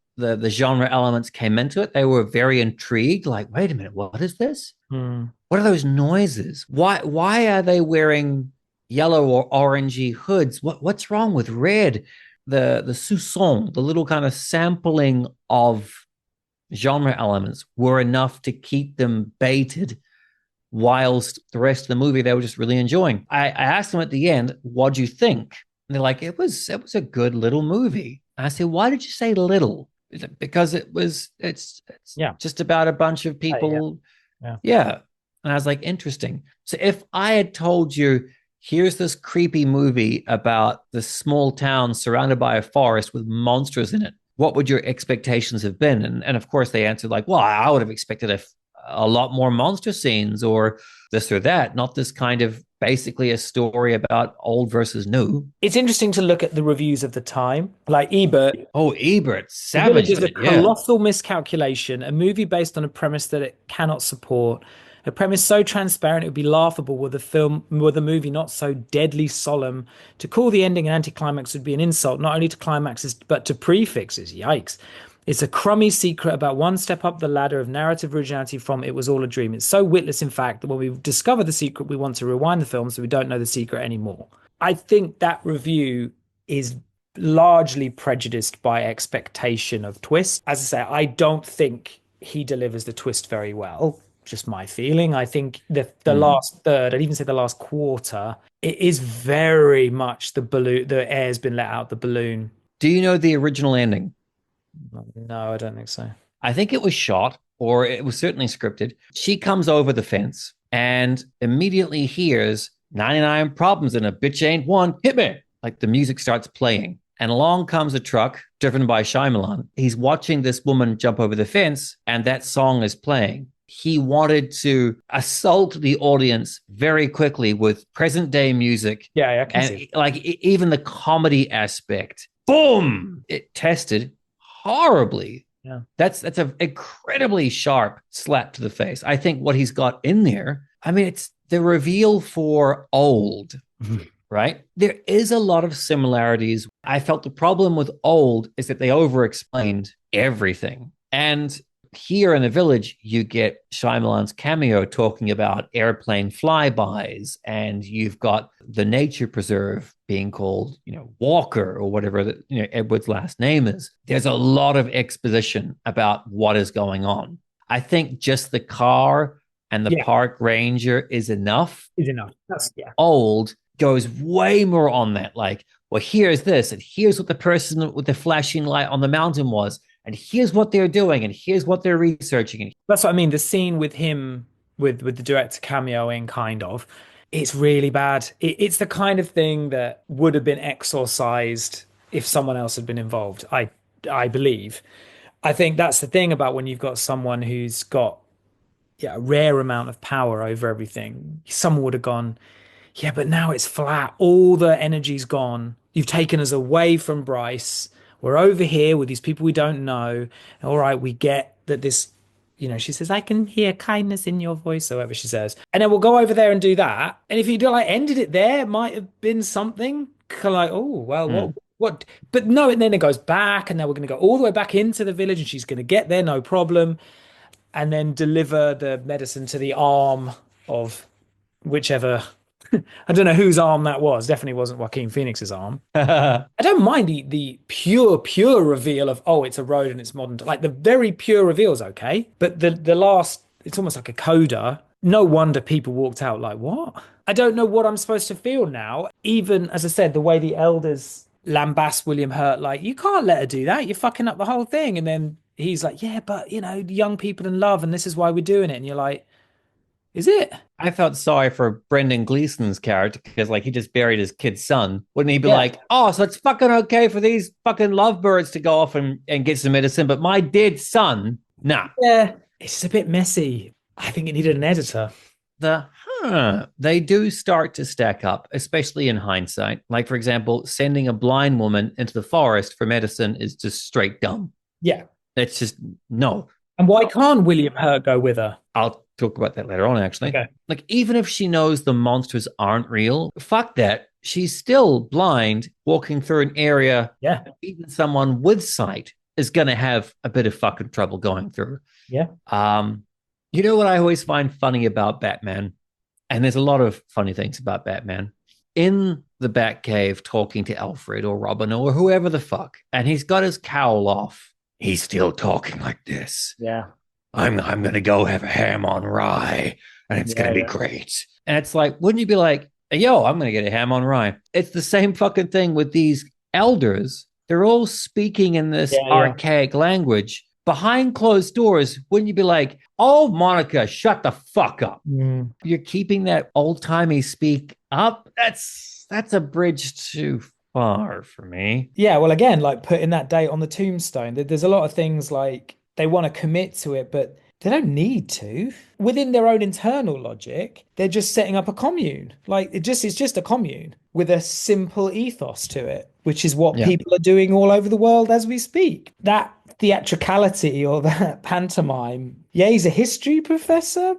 genre elements came into it, they were very intrigued. Like, wait a minute, what is this? What are those noises? Why are they wearing yellow or orangey hoods? What's wrong with red? The soupçon, the little kind of sampling of genre elements were enough to keep them baited, whilst the rest of the movie they were just really enjoying. I asked them at the end, what'd you think? And they're like, it was a good little movie. And I said, why did you say little? Because it's just about a bunch of people. Yeah. And I was like, interesting. So if I had told you, here's this creepy movie about this small town surrounded by a forest with monsters in it, what would your expectations have been? And of course, they answered like, well, I would have expected a lot more monster scenes or this or that, not this kind of basically a story about old versus new. It's interesting to look at the reviews of the time. Like Ebert, Oh, Ebert, The Village savage, is a yeah. colossal miscalculation, a movie based on a premise that it cannot support. A premise so transparent it would be laughable were the movie not so deadly solemn. To call the ending an anticlimax would be an insult, not only to climaxes, but to prefixes. Yikes. It's a crummy secret about one step up the ladder of narrative originality from It Was All a Dream. It's so witless, in fact, that when we discover the secret, we want to rewind the film so we don't know the secret anymore. I think that review is largely prejudiced by expectation of twist. As I say, I don't think he delivers the twist very well. Just my feeling. I think the last third, I'd even say the last quarter, it is very much the balloon. The air's been let out the balloon. Do you know the original ending? No, I don't think so. I think it was shot, or it was certainly scripted. She comes over the fence and immediately hears 99 problems and a bitch ain't one. Hit me. Like the music starts playing. And along comes a truck driven by Shyamalan. He's watching this woman jump over the fence, and that song is playing. He wanted to assault the audience very quickly with present day music. Yeah, I can and see. Like even the comedy aspect. Boom! It tested horribly. Yeah. That's an incredibly sharp slap to the face. I think what he's got in there, I mean, it's the reveal for Old, right? There is a lot of similarities. I felt the problem with Old is that they over-explained everything. And here in The Village, you get Shyamalan's cameo talking about airplane flybys, and you've got the nature preserve being called, Walker or whatever Edward's last name is. There's a lot of exposition about what is going on. I think just the car and the park ranger is enough. Is enough. Old goes way more on that. Like, well, here's this, and here's what the person with the flashing light on the mountain was. And here's what they're doing, and here's what they're researching. That's what I mean. The scene with him, with the director cameoing, kind of, it's really bad. It's the kind of thing that would have been exorcised if someone else had been involved. I believe. I think that's the thing about when you've got someone who's got a rare amount of power over everything. Someone would have gone, yeah, but now it's flat. All the energy's gone. You've taken us away from Bryce. We're over here with these people we don't know. All right, we get that this, she says, I can hear kindness in your voice, or whatever she says. And then we'll go over there and do that. And if you ended it there, it might have been something like, oh, well, what? But no, and then it goes back, and then we're going to go all the way back into the village, and she's going to get there, no problem. And then deliver the medicine to the arm of whichever. I don't know whose arm that was. Definitely wasn't Joaquin Phoenix's arm. I don't mind the pure reveal of, oh, it's a road and it's modern. Like the very pure reveal is okay. But the last, it's almost like a coda. No wonder people walked out like, what? I don't know what I'm supposed to feel now. Even, as I said, the way the elders lambast William Hurt, like, you can't let her do that. You're fucking up the whole thing. And then he's like, yeah, but, young people in love, and this is why we're doing it. And you're like, is it? I felt sorry for Brendan Gleeson's character because, he just buried his kid's son. Wouldn't he be like, oh, so it's fucking okay for these fucking lovebirds to go off and get some medicine, but my dead son, nah. Yeah, it's just a bit messy. I think it needed an editor. They do start to stack up, especially in hindsight. Like, for example, sending a blind woman into the forest for medicine is just straight dumb. Yeah. It's just, no. And why can't William Hurt go with her? I'll talk about that later on, actually. Okay. Like, even if she knows the monsters aren't real, fuck that. She's still blind, walking through an area. Yeah. Even someone with sight is going to have a bit of fucking trouble going through. Yeah. You know what I always find funny about Batman? And there's a lot of funny things about Batman. In the Batcave, talking to Alfred or Robin or whoever the fuck, and he's got his cowl off. He's still talking like this. Yeah. I'm going to go have a ham on rye, and it's going to be great. And it's like, wouldn't you be like, yo, I'm going to get a ham on rye? It's the same fucking thing with these elders. They're all speaking in this archaic language, behind closed doors, wouldn't you be like, oh, Monica, shut the fuck up? You're keeping that old-timey speak up? That's a bridge too far for me. Yeah, well, again, like putting that date on the tombstone, there's a lot of things like they want to commit to it, but they don't need to. Within their own internal logic, they're just setting up a commune. Like it's just a commune with a simple ethos to it, which is what people are doing all over the world as we speak. That theatricality or that pantomime. Yeah, he's a history professor.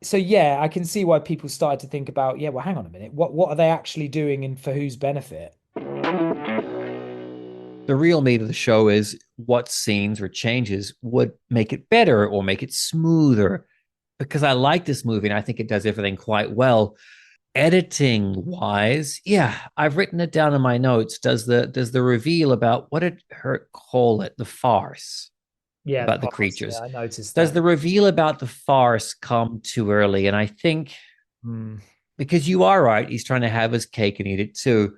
So yeah, I can see why people started to think about, yeah, well, hang on a minute. What are they actually doing and for whose benefit? The real meat of the show is what scenes or changes would make it better or make it smoother. Because I like this movie and I think it does everything quite well. Editing wise, yeah, I've written it down in my notes. Does the reveal about what did Hurt call it? The farce. Yeah, about the creatures. Yeah, I noticed Does that. the reveal about the farce come too early? And I think because you are right, he's trying to have his cake and eat it too.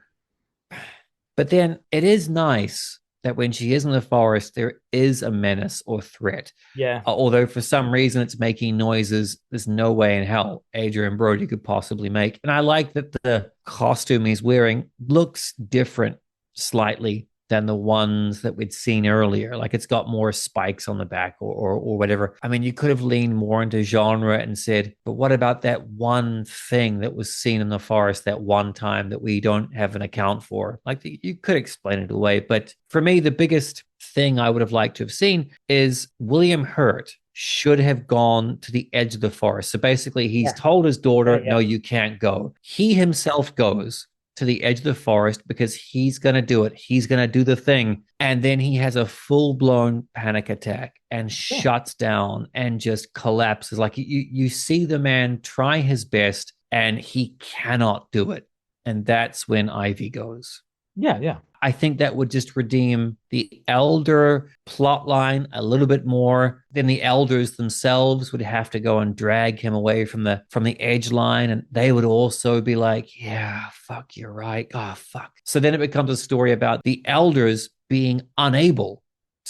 But then it is nice that when she is in the forest, there is a menace or threat. Yeah. Although for some reason it's making noises there's no way in hell Adrian Brody could possibly make. And I like that the costume he's wearing looks different slightly than the ones that we'd seen earlier. Like it's got more spikes on the back or whatever. I mean, you could have leaned more into genre and said, but what about that one thing that was seen in the forest that one time that we don't have an account for? Like you could explain it away. But for me, the biggest thing I would have liked to have seen is William Hurt should have gone to the edge of the forest. So basically he's told his daughter, no, you can't go. He himself goes to the edge of the forest because he's going to do it. He's going to do the thing. And then he has a full-blown panic attack and shuts down and just collapses. Like you see the man try his best and he cannot do it. And that's when Ivy goes. Yeah. I think that would just redeem the elder plot line a little bit more. Then the elders themselves would have to go and drag him away from the edge line, and they would also be like, yeah, fuck, you're right. Oh, fuck. So then it becomes a story about the elders being unable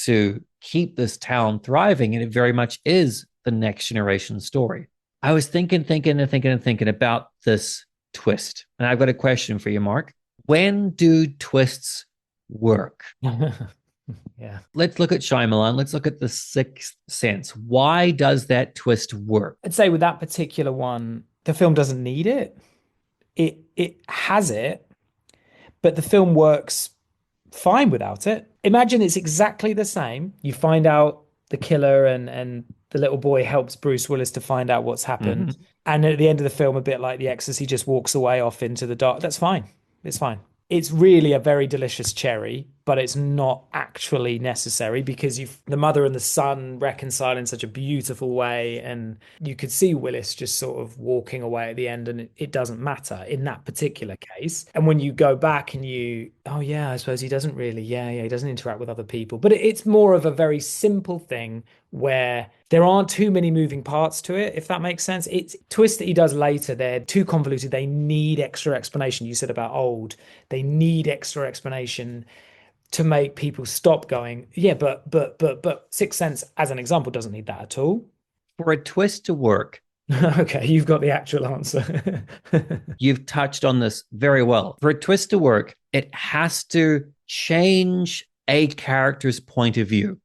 to keep this town thriving, and it very much is the next generation story. I was thinking about this twist, and I've got a question for you, Mark. When do twists work? Yeah. Let's look at Shyamalan. Let's look at The Sixth Sense. Why does that twist work? I'd say with that particular one, the film doesn't need it. It has it, but the film works fine without it. Imagine it's exactly the same. You find out the killer and the little boy helps Bruce Willis to find out what's happened. And at the end of the film, a bit like The Exorcist, he just walks away off into the dark. That's fine. It's fine. It's really a very delicious cherry, but it's not actually necessary because the mother and the son reconcile in such a beautiful way. And you could see Willis just sort of walking away at the end, and it doesn't matter in that particular case. And when you go back and I suppose he doesn't really, he doesn't interact with other people. But it's more of a very simple thing where there aren't too many moving parts to it, if that makes sense. It's twists that he does later, they're too convoluted. They need extra explanation. You said about old. They need extra explanation to make people stop going, yeah, but Sixth Sense, as an example, doesn't need that at all. For a twist to work. Okay, you've got the actual answer. You've touched on this very well. For a twist to work, it has to change a character's point of view.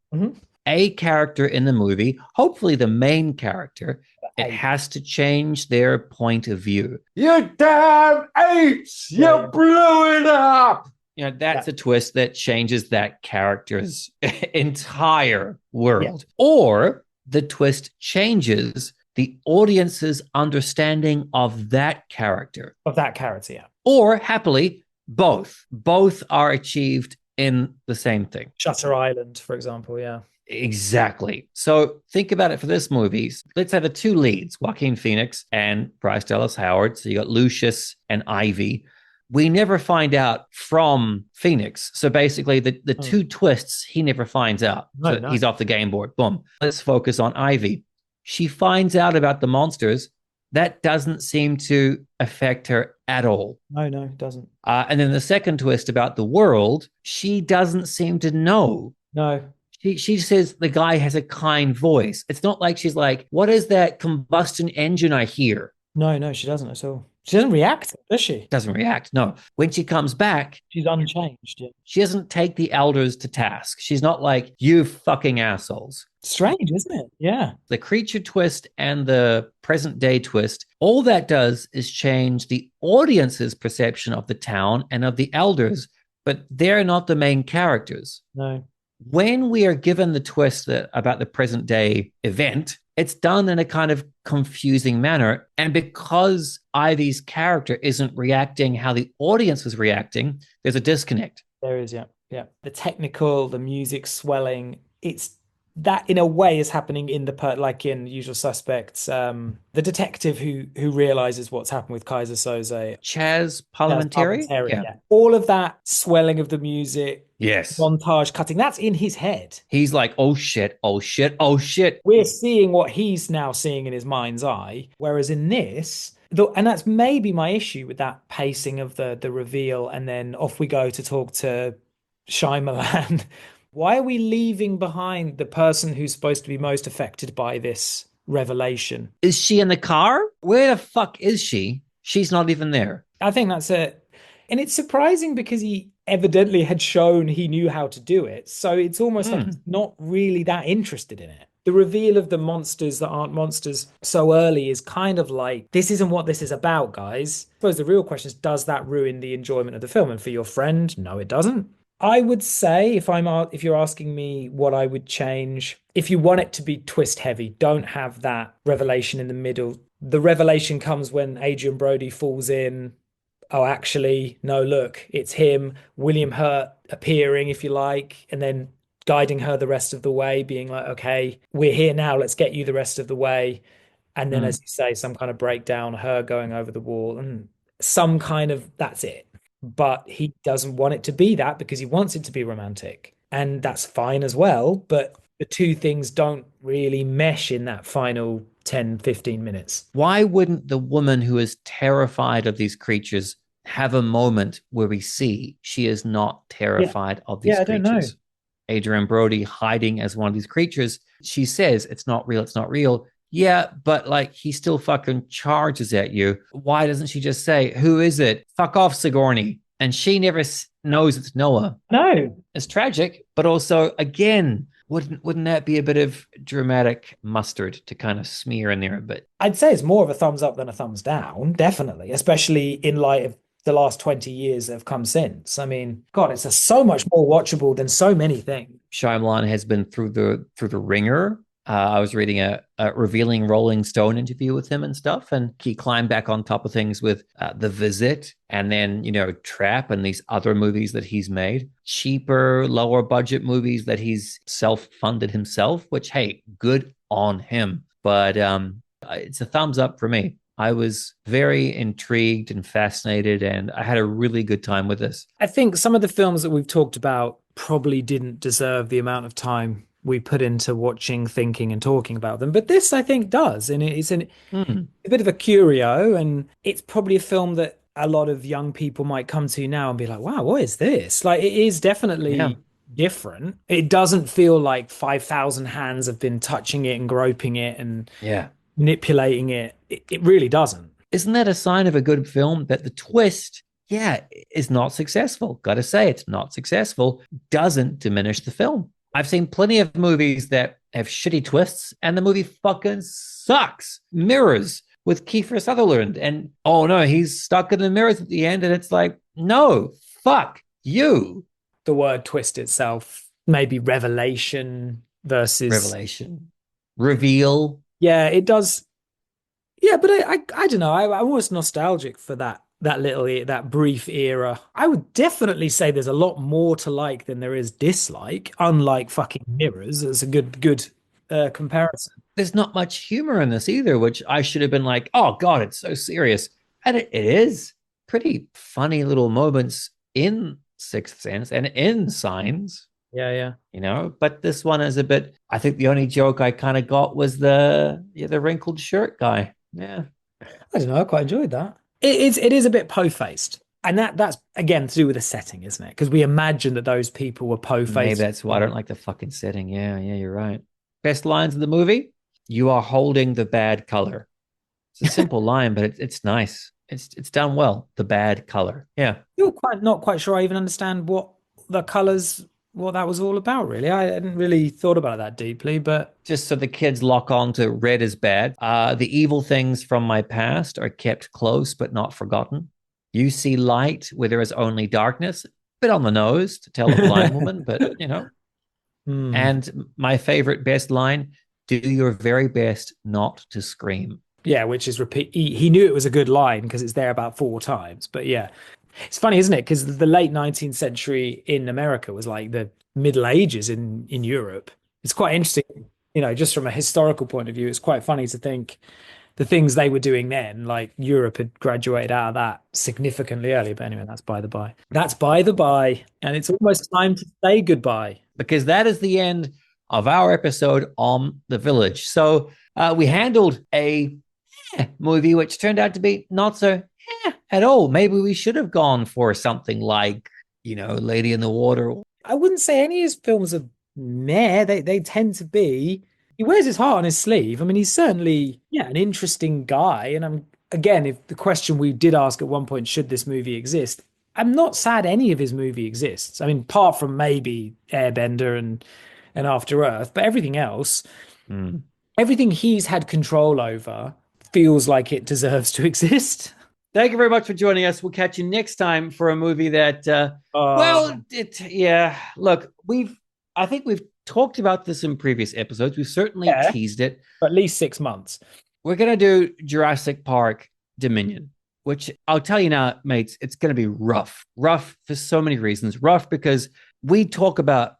A character in the movie, hopefully the main character, it has to change their point of view. You damn apes! You blew it up! You know, that's a twist that changes that character's entire world. Yeah. Or the twist changes the audience's understanding of that character. Yeah. Or happily, both. Both are achieved in the same thing. Shutter Island, for example, yeah. Exactly. So think about it for this movie. Let's have the two leads, Joaquin Phoenix and Bryce Dallas Howard. So you got Lucius and Ivy. We never find out from Phoenix. So basically the two twists, he never finds out. He's off the game board. Boom. Let's focus on Ivy. She finds out about the monsters. That doesn't seem to affect her at all. No, it doesn't. And then the second twist about the world, she doesn't seem to know. No. She says the guy has a kind voice. It's not like she's like, what is that combustion engine I hear? No, she doesn't at all. She doesn't react, does she? Doesn't react. No. When she comes back, She's unchanged. Yeah. she doesn't take the elders to task. She's not like, you fucking assholes. Strange, isn't it? Yeah. The creature twist and the present day twist, all that does is change the audience's perception of the town and of the elders, but they're not the main characters. No. When we are given the twist about the present day event, it's done in a kind of confusing manner. And because Ivy's character isn't reacting how the audience is reacting, there's a disconnect. There is, yeah. Yeah. The technical, the music swelling, it's that in a way is happening in like in Usual Suspects. The detective who realizes what's happened with Kaiser Soze. Chaz Parliamentary? Yeah. All of that swelling of the music. Yes. Montage cutting, that's in his head. He's like, oh shit, oh shit, oh shit. We're seeing what he's now seeing in his mind's eye. Whereas in this, and that's maybe my issue with that pacing of the reveal, and then off we go to talk to Shyamalan. Why are we leaving behind the person who's supposed to be most affected by this revelation? Is she in the car? Where the fuck is she? She's not even there. I think that's it. And it's surprising because he evidently had shown he knew how to do it. So it's almost like he's not really that interested in it. The reveal of the monsters that aren't monsters so early is kind of like, this isn't what this is about, guys. I suppose the real question is, does that ruin the enjoyment of the film? And for your friend, no, it doesn't. I would say, if you're asking me what I would change, if you want it to be twist heavy, don't have that revelation in the middle. The revelation comes when Adrian Brody falls in. Oh, actually, no, look, it's him. William Hurt appearing, if you like, and then guiding her the rest of the way, being like, okay, we're here now, let's get you the rest of the way. And then, as you say, some kind of breakdown, her going over the wall, and some kind of, that's it. But he doesn't want it to be that because he wants it to be romantic. And that's fine as well. But the two things don't really mesh in that final 10, 15 minutes. Why wouldn't the woman who is terrified of these creatures have a moment where we see she is not terrified of these creatures? I don't know. Adrian Brody hiding as one of these creatures. She says, it's not real, it's not real. Yeah, but like he still fucking charges at you. Why doesn't she just say, who is it? Fuck off, Sigourney. And she never knows it's Noah. No. It's tragic, but also, again, wouldn't that be a bit of dramatic mustard to kind of smear in there a bit? I'd say it's more of a thumbs up than a thumbs down, definitely, especially in light of the last 20 years that have come since. I mean, God, it's so much more watchable than so many things. Shyamalan has been through the ringer. I was reading a revealing Rolling Stone interview with him and stuff, and he climbed back on top of things with The Visit, and then, Trap and these other movies that he's made, cheaper, lower budget movies that he's self-funded himself, which, hey, good on him. But it's a thumbs up for me. I was very intrigued and fascinated, and I had a really good time with this. I think some of the films that we've talked about probably didn't deserve the amount of time we put into watching, thinking, and talking about them. But this, I think, does. And it's a bit of a curio, and it's probably a film that a lot of young people might come to now and be like, wow, what is this? Like, it is definitely different. It doesn't feel like 5,000 hands have been touching it and groping it and manipulating it. It really doesn't. Isn't that a sign of a good film? That the twist, is not successful. Gotta say, it's not successful. Doesn't diminish the film. I've seen plenty of movies that have shitty twists, and the movie fucking sucks. Mirrors with Kiefer Sutherland, and oh no, he's stuck in the mirrors at the end, and it's like, no, fuck you. The word twist itself, maybe revelation versus reveal. Yeah, it does. Yeah, but I don't know. I'm almost nostalgic for that brief era. I would definitely say there's a lot more to like than there is dislike, unlike fucking Mirrors. It's a good comparison. There's not much humor in this either, which I should have been like, oh God, it's so serious. And it is pretty funny little moments in Sixth Sense and in Signs. Yeah. But this one is a bit, I think the only joke I kind of got was the wrinkled shirt guy. Yeah. I don't know. I quite enjoyed that. It is a bit po-faced. And that's again to do with the setting, isn't it? Because we imagine that those people were po-faced. Maybe that's why I don't like the fucking setting. Yeah, you're right. Best lines of the movie: "You are holding the bad color." It's a simple line, but it's nice. It's done well. The bad color. Yeah. Still not quite sure I even understand what that was all about, really. I hadn't really thought about it that deeply, but Just so the kids lock on to red is bad. The evil things from my past are kept close but not forgotten. You see light where there is only darkness. Bit on the nose to tell a blind woman, but you know. And my favorite best line: "Do your very best not to scream." yeah, which is repeat. He knew it was a good line because it's there about 4 times. But yeah, it's funny, isn't it? Because the late 19th century in America was like the Middle Ages in Europe. It's quite interesting, just from a historical point of view. It's quite funny to think the things they were doing then, like Europe had graduated out of that significantly early. But anyway, that's by the by. That's by the by. And it's almost time to say goodbye. Because that is the end of our episode on The Village. So we handled a movie which turned out to be not so at all. Maybe we should have gone for something like, Lady in the Water. I wouldn't say any of his films are meh. They tend to be. He wears his heart on his sleeve. I mean, he's certainly an interesting guy. And again, if the question we did ask at one point, should this movie exist? I'm not sad any of his movie exists. I mean, apart from maybe Airbender and After Earth, but everything else, everything he's had control over feels like it deserves to exist. Thank you very much for joining us. We'll catch you next time for a movie that, look, I think we've talked about this in previous episodes. We've certainly teased it. For at least 6 months. We're going to do Jurassic Park Dominion, which I'll tell you now, mates, it's going to be rough. Rough for so many reasons. Rough because we talk about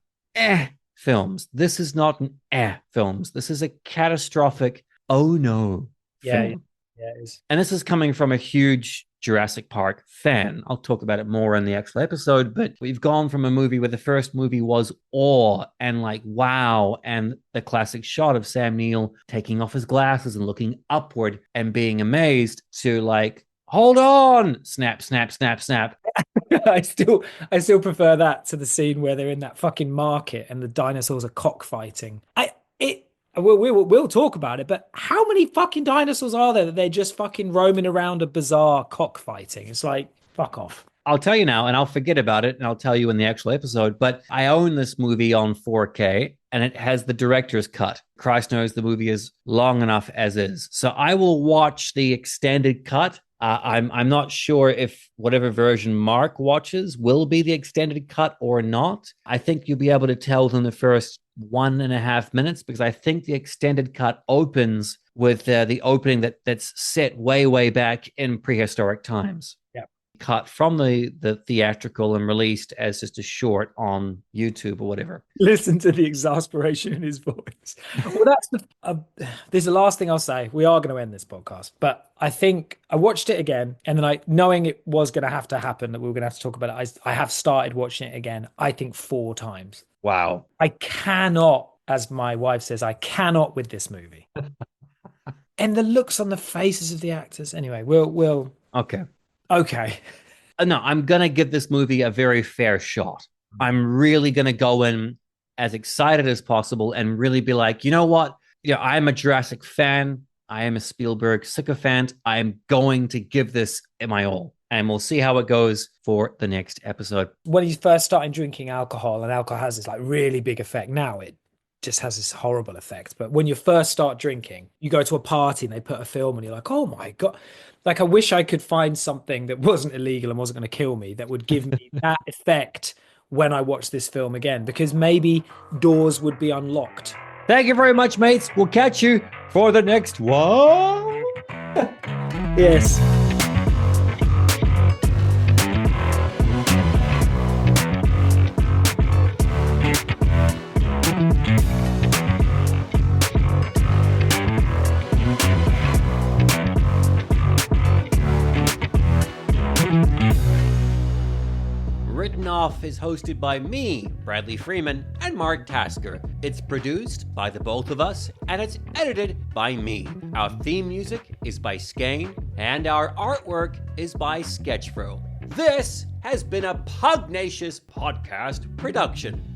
films. This is not an films. This is a catastrophic, oh no, film. Yeah, it is. And this is coming from a huge Jurassic Park fan. I'll talk about it more in the actual episode, but we've gone from a movie where the first movie was awe and like, wow, and the classic shot of Sam Neill taking off his glasses and looking upward and being amazed to like, hold on, snap, snap, snap, snap. I still prefer that to the scene where they're in that fucking market and the dinosaurs are cockfighting. We'll talk about it, but how many fucking dinosaurs are there that they're just fucking roaming around a bizarre cockfighting? It's like, fuck off. I'll tell you now, and I'll forget about it, and I'll tell you in the actual episode, but I own this movie on 4K, and it has the director's cut. Christ knows the movie is long enough as is. So I will watch the extended cut. I'm not sure if whatever version Mark watches will be the extended cut or not. I think you'll be able to tell within the first 1.5 minutes, because I think the extended cut opens with the opening that's set way back in prehistoric times. Yeah, cut from the theatrical and released as just a short on YouTube or whatever. Listen to the exasperation in his voice. Well, that's this is the last thing I'll say. We are going to end this podcast, but I think I watched it again, and then knowing it was going to have to happen, that we were going to have to talk about it, I have started watching it again, I think 4 times. Wow. I cannot, as my wife says, I cannot with this movie. And the looks on the faces of the actors. Anyway, we'll Okay. No, I'm going to give this movie a very fair shot. I'm really going to go in as excited as possible and really be like, you know what? I'm a Jurassic fan. I am a Spielberg sycophant. I'm going to give this my all. And we'll see how it goes for the next episode. When you first started drinking alcohol, and alcohol has this like really big effect. Now it just has this horrible effect. But when you first start drinking, you go to a party and they put a film and you're like, oh my God. Like, I wish I could find something that wasn't illegal and wasn't going to kill me that would give me that effect when I watch this film again, because maybe doors would be unlocked. Thank you very much, mates. We'll catch you for the next one. Yes. Written Off is hosted by me, Bradley Freeman, and Mark Tasker. It's produced by the both of us, and it's edited by me. Our theme music is by Skane, and our artwork is by Sketchfro. This has been a Pugnacious Podcast production.